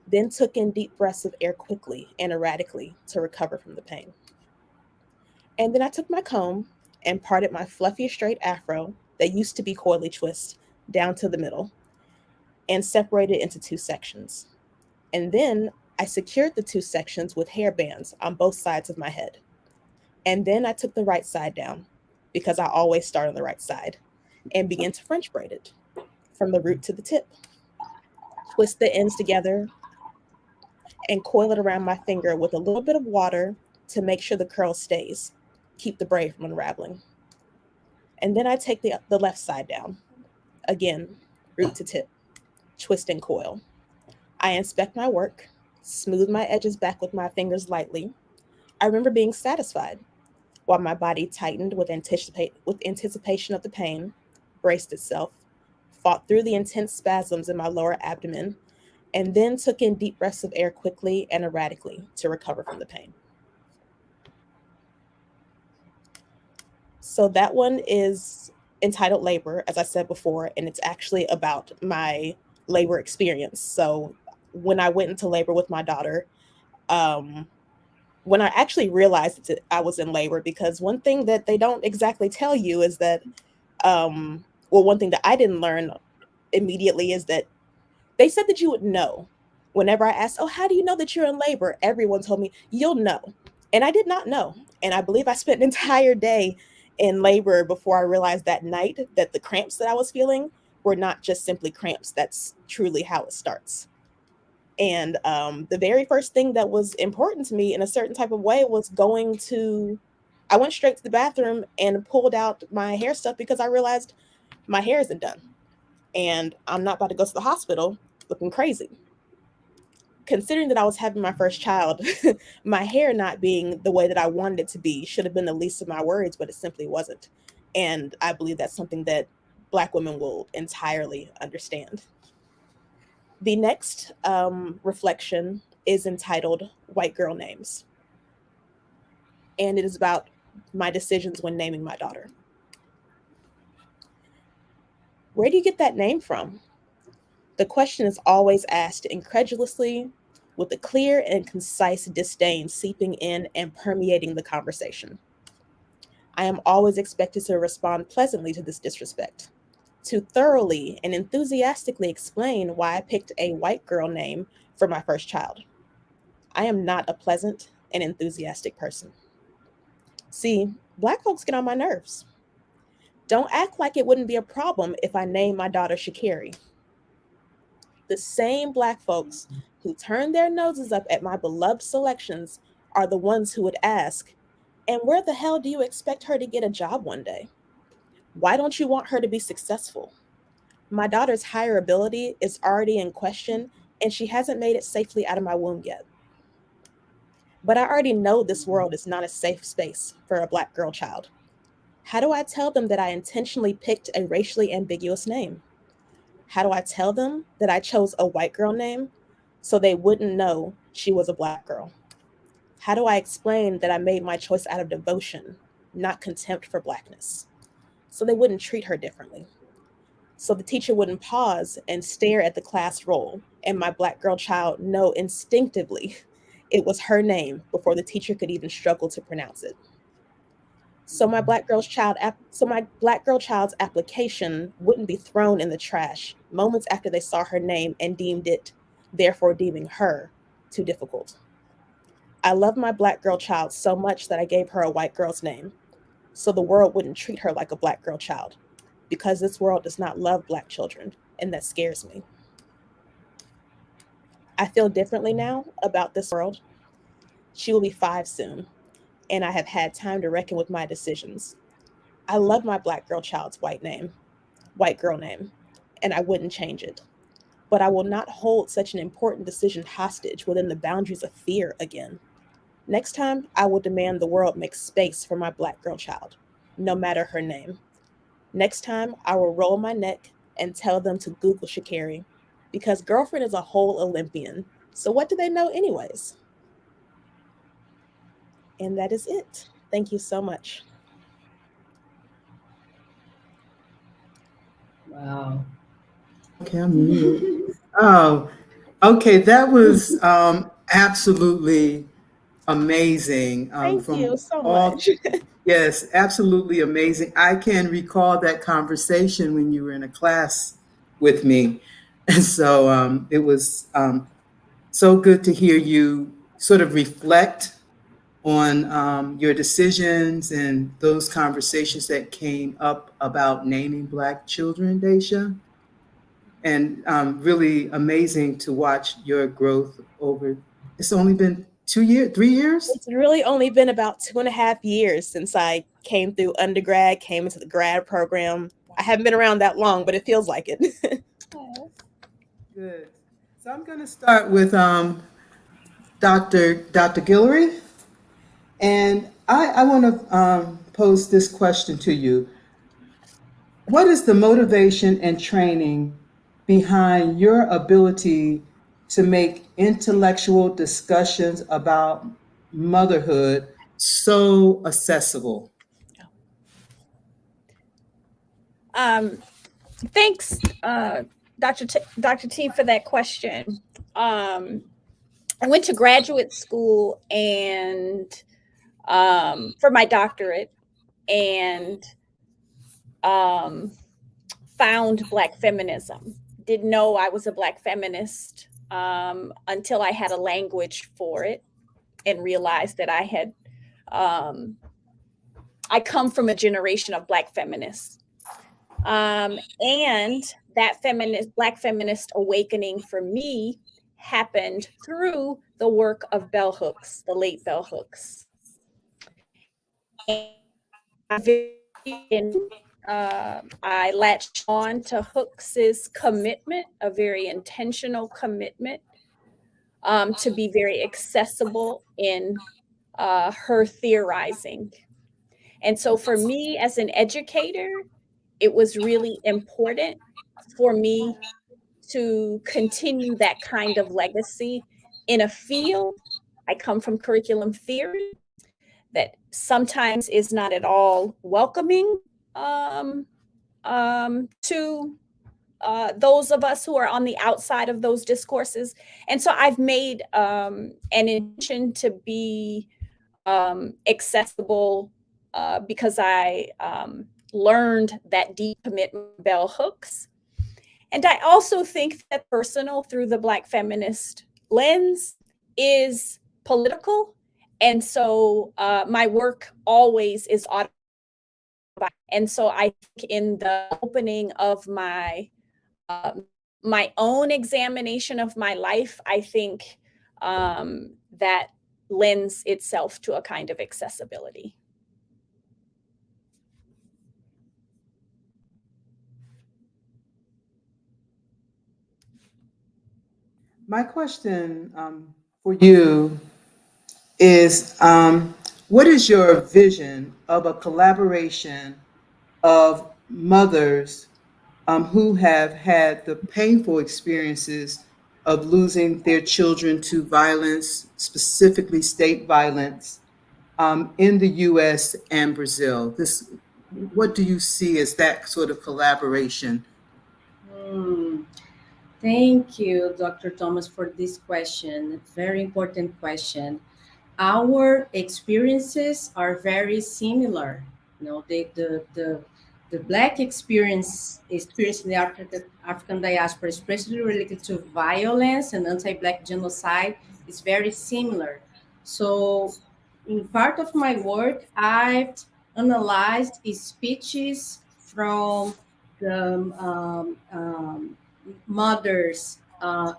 then took in deep breaths of air quickly and erratically to recover from the pain. And then I took my comb and parted my fluffy straight afro that used to be coily twist down to the middle and separated into two sections. And then I secured the two sections with hair bands on both sides of my head. And then I took the right side down, because I always start on the right side, and began to French braid it from the root to the tip. Twist the ends together and coil it around my finger with a little bit of water to make sure the curl stays. Keep the braid from unraveling. And then I take the left side down. Again, root to tip. Twist and coil. I inspect my work, smooth my edges back with my fingers lightly. I remember being satisfied while my body tightened with anticipation of the pain, braced itself, fought through the intense spasms in my lower abdomen, and then took in deep breaths of air quickly and erratically to recover from the pain. So that one is entitled Labor, as I said before, and it's actually about my labor experience. So when I went into labor with my daughter, when I actually realized that I was in labor, because one thing that they don't exactly tell you is that, one thing that I didn't learn immediately is that they said that you would know. Whenever I asked, oh, how do you know that you're in labor? Everyone told me, you'll know. And I did not know. And I believe I spent an entire day in labor before I realized that night that the cramps that I was feeling were not just simply cramps. That's truly how it starts. And the very first thing that was important to me in a certain type of way was I went straight to the bathroom and pulled out my hair stuff because I realized my hair isn't done. And I'm not about to go to the hospital looking crazy. Considering that I was having my first child, my hair not being the way that I wanted it to be should have been the least of my worries, but it simply wasn't. And I believe that's something that Black women will entirely understand. The next reflection is entitled White Girl Names. And it is about my decisions when naming my daughter. Where do you get that name from? The question is always asked incredulously, with a clear and concise disdain seeping in and permeating the conversation. I am always expected to respond pleasantly to this disrespect, to thoroughly and enthusiastically explain why I picked a white girl name for my first child. I am not a pleasant and enthusiastic person. See, Black folks get on my nerves. Don't act like it wouldn't be a problem if I named my daughter Shakiri. The same Black folks who turn their noses up at my beloved selections are the ones who would ask, and where the hell do you expect her to get a job one day? Why don't you want her to be successful? My daughter's hireability is already in question, and she hasn't made it safely out of my womb yet. But I already know this world is not a safe space for a Black girl child. How do I tell them that I intentionally picked a racially ambiguous name? How do I tell them that I chose a white girl name so they wouldn't know she was a Black girl? How do I explain that I made my choice out of devotion, not contempt for Blackness, so they wouldn't treat her differently? So the teacher wouldn't pause and stare at the class roll and my Black girl child know instinctively it was her name before the teacher could even struggle to pronounce it. So my Black girl child's application wouldn't be thrown in the trash moments after they saw her name and deemed it, therefore deeming her, too difficult. I love my Black girl child so much that I gave her a white girl's name, so the world wouldn't treat her like a Black girl child, because this world does not love Black children, and that scares me. I feel differently now about this world. She will be 5 soon, and I have had time to reckon with my decisions. I love my Black girl child's white girl name, and I wouldn't change it. But I will not hold such an important decision hostage within the boundaries of fear again. Next time, I will demand the world make space for my Black girl child, no matter her name. Next time, I will roll my neck and tell them to Google Shakiri, because girlfriend is a whole Olympian. So what do they know anyways? And that is it. Thank you so much.
Wow.
Okay, I'm mute. Oh, okay. That was absolutely amazing.
Thank you
From
so
all,
much.
yes, absolutely amazing. I can recall that conversation when you were in a class with me, and so it was so good to hear you sort of reflect on your decisions and those conversations that came up about naming Black children, Daisha. And really amazing to watch your growth over. It's only been 2 years, 3 years.
It's really only been about 2.5 years since I came through undergrad, came into the grad program. I haven't been around that long, but it feels like it.
Good. So I'm going to start with Dr. Guillory, and I want to pose this question to you. What is the motivation and training behind your ability to make intellectual discussions about motherhood so accessible?
Thanks, Dr. T, for that question. I went to graduate school and for my doctorate, and found Black feminism. Didn't know I was a Black feminist until I had a language for it and realized that I come from a generation of Black feminists. And that Black feminist awakening for me happened through the work of Bell Hooks, the late Bell Hooks. And I latched on to Hooks's commitment, a very intentional commitment to be very accessible in her theorizing. And so for me as an educator, it was really important for me to continue that kind of legacy in a field. I come from curriculum theory that sometimes is not at all welcoming to those of us who are on the outside of those discourses. And so I've made an intention to be accessible because I learned that decommitment bell hooks. And I also think that personal through the Black feminist lens is political. And so my work always is autobiographical. And so I think in the opening of my own examination of my life, I think that lends itself to a kind of accessibility.
My question for you is, what is your vision of a collaboration of mothers who have had the painful experiences of losing their children to violence, specifically state violence, in the U.S. and Brazil? What do you see as that sort of collaboration?
Thank you, Dr. Thomas, for this question. Very important question. Our experiences are very similar. You know, the Black experience in the African diaspora, especially related to violence and anti-Black genocide, is very similar. So, in part of my work, I've analyzed speeches from the mothers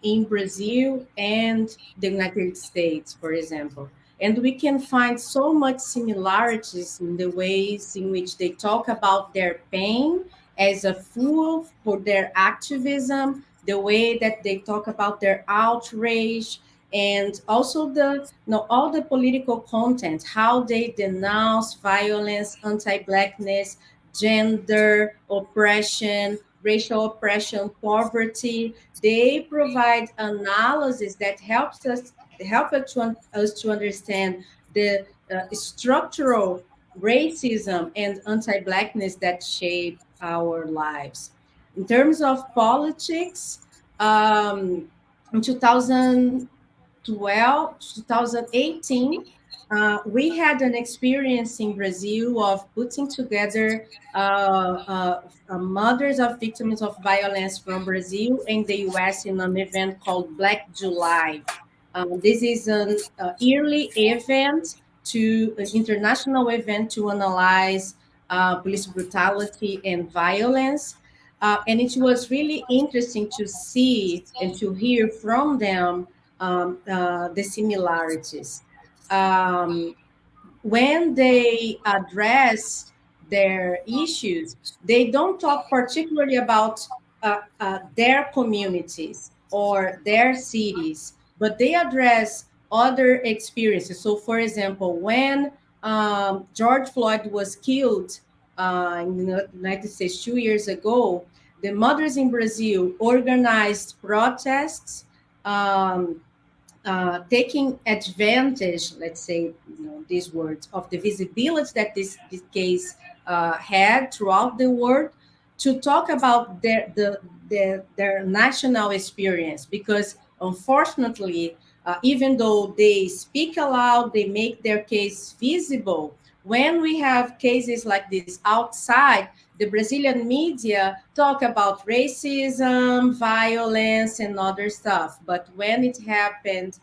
in Brazil and the United States, for example. And we can find so much similarities in the ways in which they talk about their pain as a fuel for their activism, the way that they talk about their outrage, and also all the political content, how they denounce violence, anti-Blackness, gender oppression, racial oppression, poverty. They provide analysis that help us to understand the structural racism and anti-Blackness that shape our lives. In terms of politics, in 2018, we had an experience in Brazil of putting together mothers of victims of violence from Brazil and the US in an event called Black July. This is an yearly event, an international event to analyze police brutality and violence. And it was really interesting to see and to hear from them the similarities. Um, when they address their issues, they don't talk particularly about their communities or their cities, but they address other experiences. So, for example, when George Floyd was killed in the United States 2 years ago, the mothers in Brazil organized protests. Taking advantage, let's say, these words, of the visibility that this case had throughout the world, to talk about their national experience. Because unfortunately, even though they speak aloud, they make their case visible. When we have cases like this outside, the Brazilian media talk about racism, violence, and other stuff. But when it happened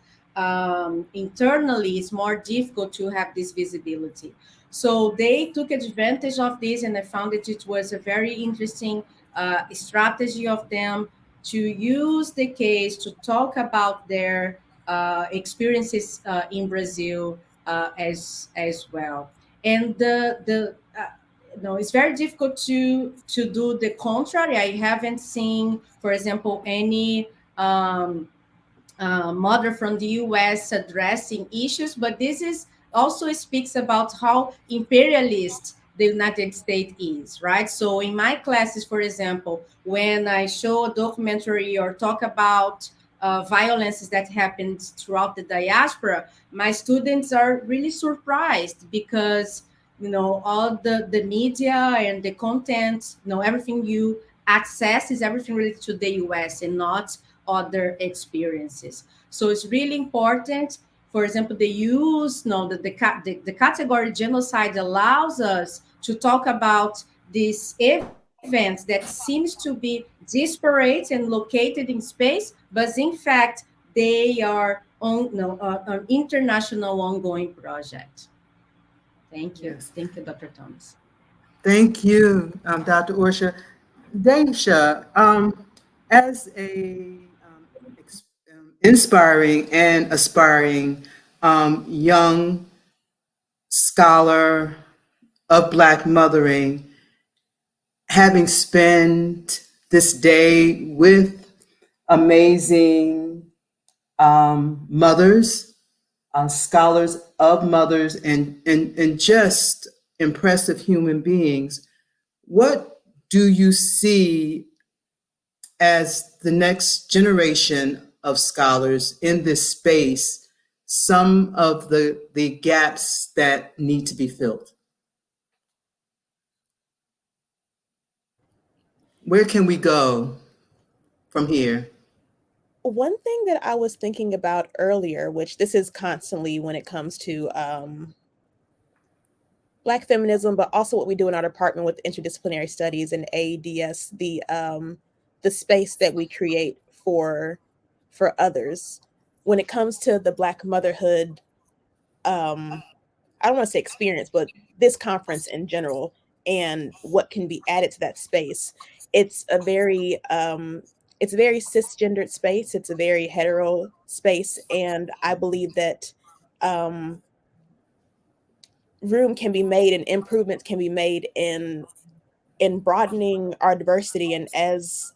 internally, it's more difficult to have this visibility. So they took advantage of this, and I found that it was a very interesting strategy of them to use the case to talk about their experiences in Brazil as well. And it's very difficult to do the contrary. I haven't seen, for example, any mother from the US addressing issues, but this is also speaks about how imperialist the United States is, right? So in my classes, for example, when I show a documentary or talk about violences that happened throughout the diaspora, my students are really surprised because all the media and the content, everything you access is everything related to the US and not other experiences. So it's really important. For example, the use, no, the category genocide allows us to talk about these events that seems to be disparate and located in space, but in fact, they are on an international ongoing project. Thank you.
Yes.
Thank you, Dr. Thomas.
Thank you, Dr. Orsha. Daisha, as a inspiring and aspiring young scholar of Black mothering, having spent this day with amazing mothers, scholars of mothers, and just impressive human beings, what do you see as the next generation of scholars in this space, some of the gaps that need to be filled? Where can we go from here?
One thing that I was thinking about earlier, which this is constantly when it comes to Black feminism, but also what we do in our department with interdisciplinary studies and AEDS, the space that we create for others. When it comes to the Black motherhood, I don't want to say experience, but this conference in general and what can be added to that space, it's a very cisgendered space. It's a very hetero space, and I believe that room can be made and improvements can be made in broadening our diversity, and as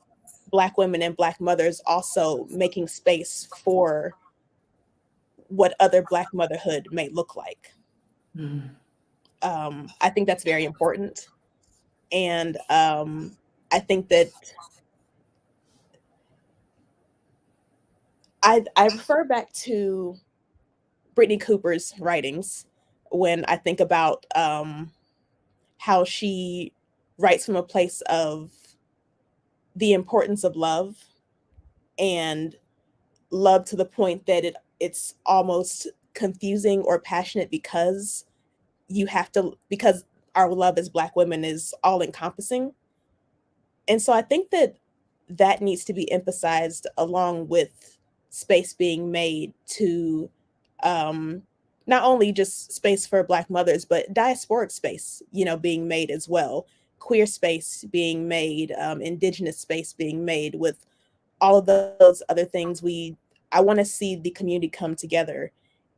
Black women and Black mothers also making space for what other Black motherhood may look like.
Mm.
I think that's very important. And I think that I refer back to Brittany Cooper's writings when I think about how she writes from a place of the importance of love, and love to the point that it's almost confusing or passionate because because our love as Black women is all encompassing. And so I think that that needs to be emphasized along with space being made to um, not only just space for Black mothers, but diasporic space, being made as well. Queer space being made, Indigenous space being made, with all of those other things. I want to see the community come together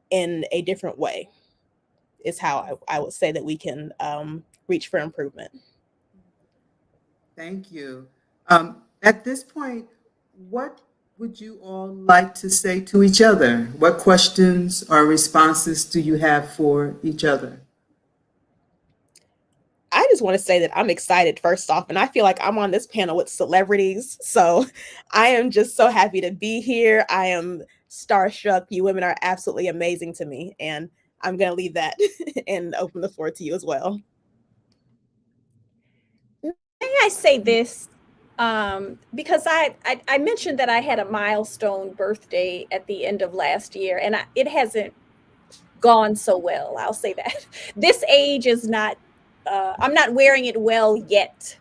in a different way, is how I would say that we can reach for improvement.
Thank you. At this point, what would you all like to say to each other? What questions or responses do you have for each other?
I just want to say that I'm excited first off, and I feel like I'm on this panel with celebrities. So I am just so happy to be here. I am starstruck. You women are absolutely amazing to me. And I'm going to leave that and open the floor to you as well.
May I say this? Because I mentioned that I had a milestone birthday at the end of last year, and it hasn't gone so well. I'll say that. This age is not, I'm not wearing it well yet.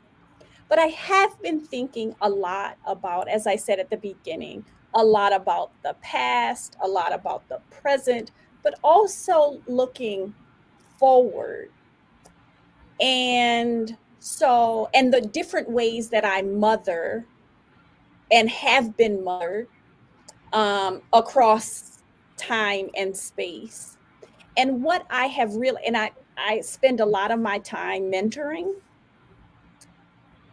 But I have been thinking a lot about, as I said at the beginning, a lot about the past, a lot about the present, but also looking forward. And the different ways that I mother and have been mothered across time and space. And what I have really, and I spend a lot of my time mentoring,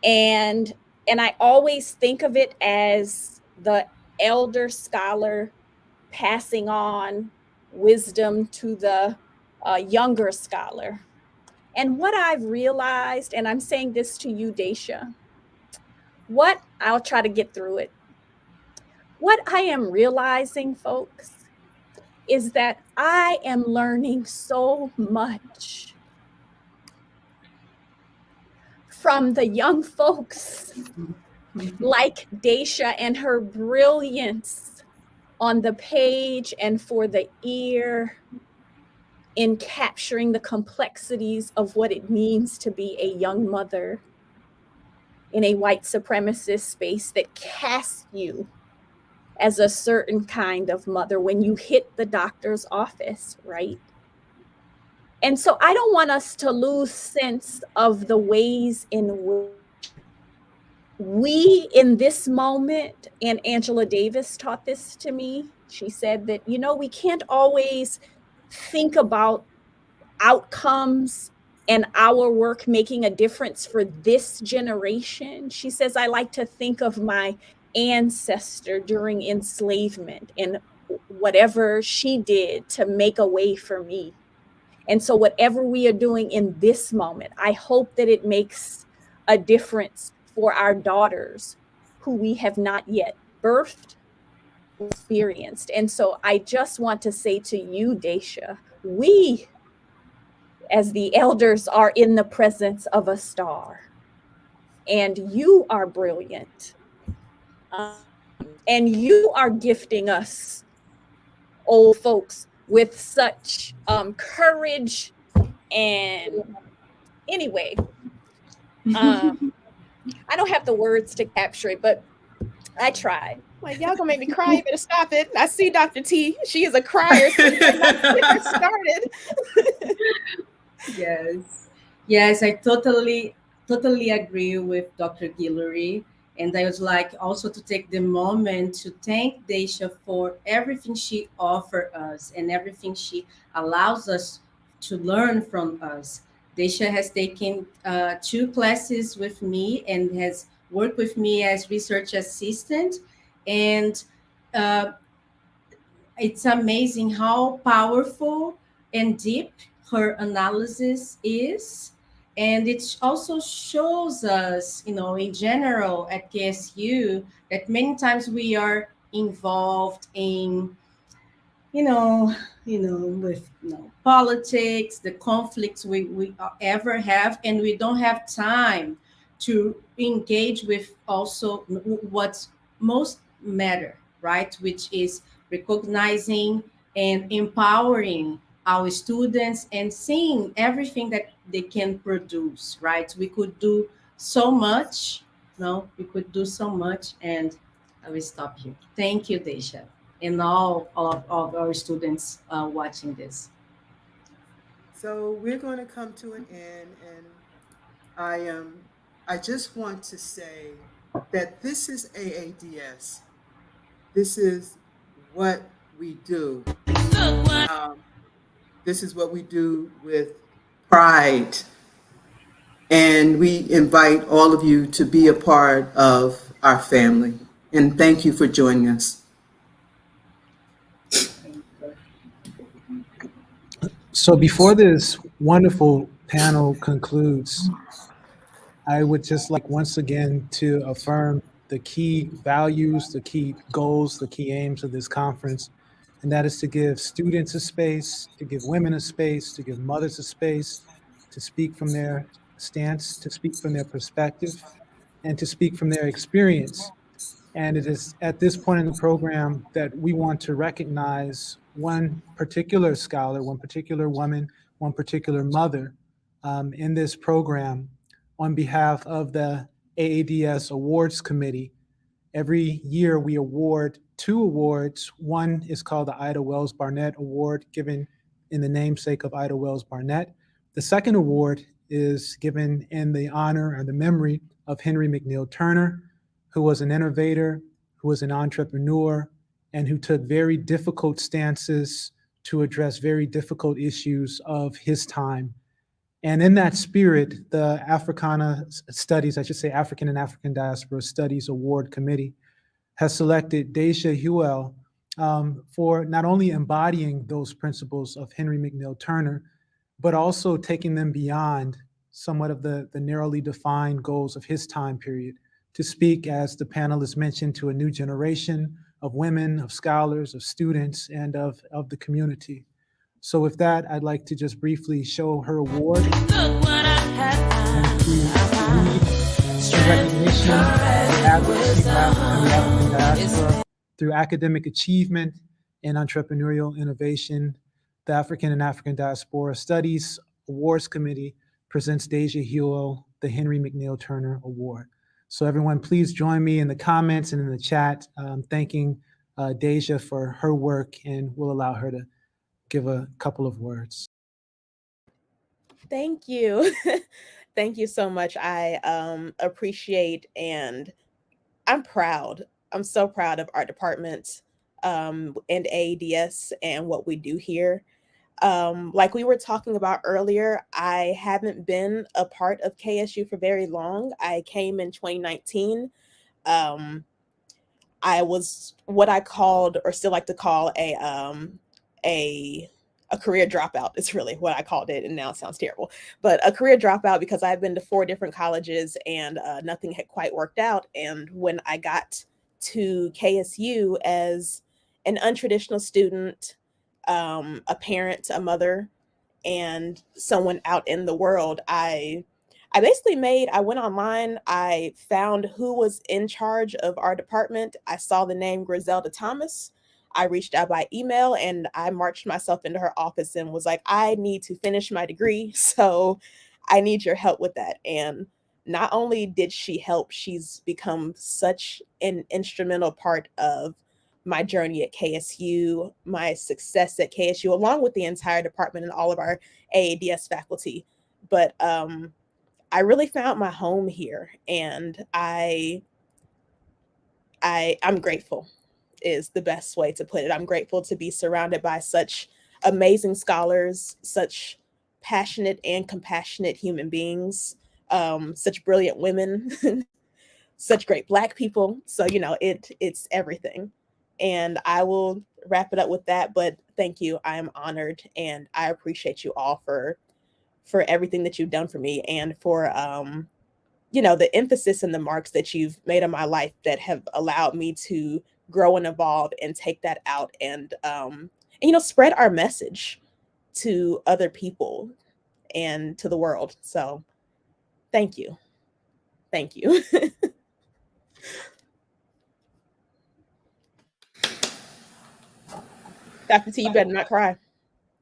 and I always think of it as the elder scholar passing on wisdom to the younger scholar. And what I've realized, and I'm saying this to you, Daisha, I'll try to get through it. What I am realizing, folks, is that I am learning so much from the young folks like Daisha and her brilliance on the page and for the ear in capturing the complexities of what it means to be a young mother in a white supremacist space that casts you as a certain kind of mother when you hit the doctor's office, right? And so I don't want us to lose sense of the ways in which we in this moment, and Angela Davis taught this to me. She said that, we can't always think about outcomes and our work making a difference for this generation. She says, I like to think of my ancestor during enslavement and whatever she did to make a way for me. And so whatever we are doing in this moment, I hope that it makes a difference for our daughters who we have not yet birthed or experienced. And so I just want to say to you, Daisha, we as the elders are in the presence of a star, and you are brilliant. And you are gifting us old folks with such courage. And anyway, I don't have the words to capture it, but I tried.
Like, y'all gonna make me cry, you better stop it. I see Dr. T. She is a crier, so you cannot get her started.
Yes, I totally agree with Dr. Guillory. And I would like also to take the moment to thank Daisha for everything she offers us and everything she allows us to learn from us. Daisha has taken 2 classes with me and has worked with me as research assistant. And it's amazing how powerful and deep her analysis is. And it also shows us, in general at KSU, that many times we are involved in, with politics, the conflicts we ever have, and we don't have time to engage with also what's most matter, right? Which is recognizing and empowering our students and seeing everything that they can produce, right? We could do so much. We could do so much, and I will stop here. Thank you, Daisha, and all of our students watching this.
So we're going to come to an end, and I just want to say that this is AADS. This is what we do. This is what we do with pride. And we invite all of you to be a part of our family. And thank you for joining us.
So before this wonderful panel concludes, I would just like once again to affirm the key values, the key goals, the key aims of this conference. And that is to give students a space, to give women a space, to give mothers a space, to speak from their stance, to speak from their perspective, and to speak from their experience. And it is at this point in the program that we want to recognize one particular scholar, one particular woman, one particular mother in this program on behalf of the AADS Awards Committee. Every year we award 2 awards. One is called the Ida Wells Barnett Award, given in the namesake of Ida Wells Barnett. The second award is given in the honor or the memory of Henry McNeil Turner, who was an innovator, who was an entrepreneur, and who took very difficult stances to address very difficult issues of his time. And in that spirit, the Africana Studies, I should say African and African Diaspora Studies Award Committee has selected Daisha Huiel for not only embodying those principles of Henry McNeil Turner, but also taking them beyond somewhat of the narrowly defined goals of his time period to speak, as the panelists mentioned, to a new generation of women, of scholars, of students, and of the community. So with that, I'd like to just briefly show her award. Look what I have. advocacy for African American diaspora. Through academic achievement and entrepreneurial innovation, the African and African Diaspora Studies Awards Committee presents Daisha Huiel the Henry McNeil Turner Award. So everyone, please join me in the comments and in the chat thanking Daisha for her work, and we'll allow her to give a couple of words.
Thank you. Thank you so much. I appreciate, and I'm proud. I'm so proud of our department and AADS and what we do here. Like we were talking about earlier, I haven't been a part of KSU for very long. I came in 2019. I was what I called, or still like to call, a career dropout. It's really what I called it, and now it sounds terrible. But a career dropout because I've been to 4 different colleges and nothing had quite worked out. And when I got to KSU as an untraditional student, a parent, a mother, and someone out in the world, I basically I went online, I found who was in charge of our department. I saw the name Griselda Thomas. I reached out by email and I marched myself into her office and was like, I need to finish my degree, so I need your help with that. And not only did she help, she's become such an instrumental part of my journey at KSU, my success at KSU, along with the entire department and all of our AADS faculty. But I really found my home here, and I'm grateful is the best way to put it. I'm grateful to be surrounded by such amazing scholars, such passionate and compassionate human beings, such brilliant women, such great Black people. So, it's everything. And I will wrap it up with that. But thank you. I am honored, and I appreciate you all for everything that you've done for me, and for the emphasis and the marks that you've made on my life that have allowed me to grow and evolve and take that out and spread our message to other people and to the world. So thank you. Thank you. Dr. T, you better not cry.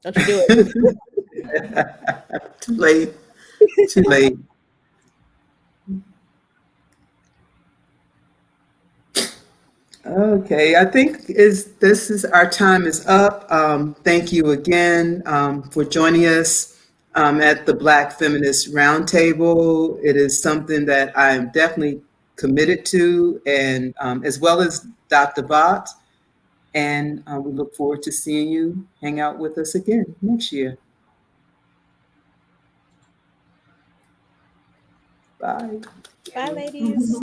Don't you do it.
Too late. Too late. Okay, I think our time is up. Thank you again for joining us at the Black Feminist Roundtable. It is something that I am definitely committed to, and as well as Dr. Bott. And we look forward to seeing you hang out with us again next year. Bye.
Bye, ladies.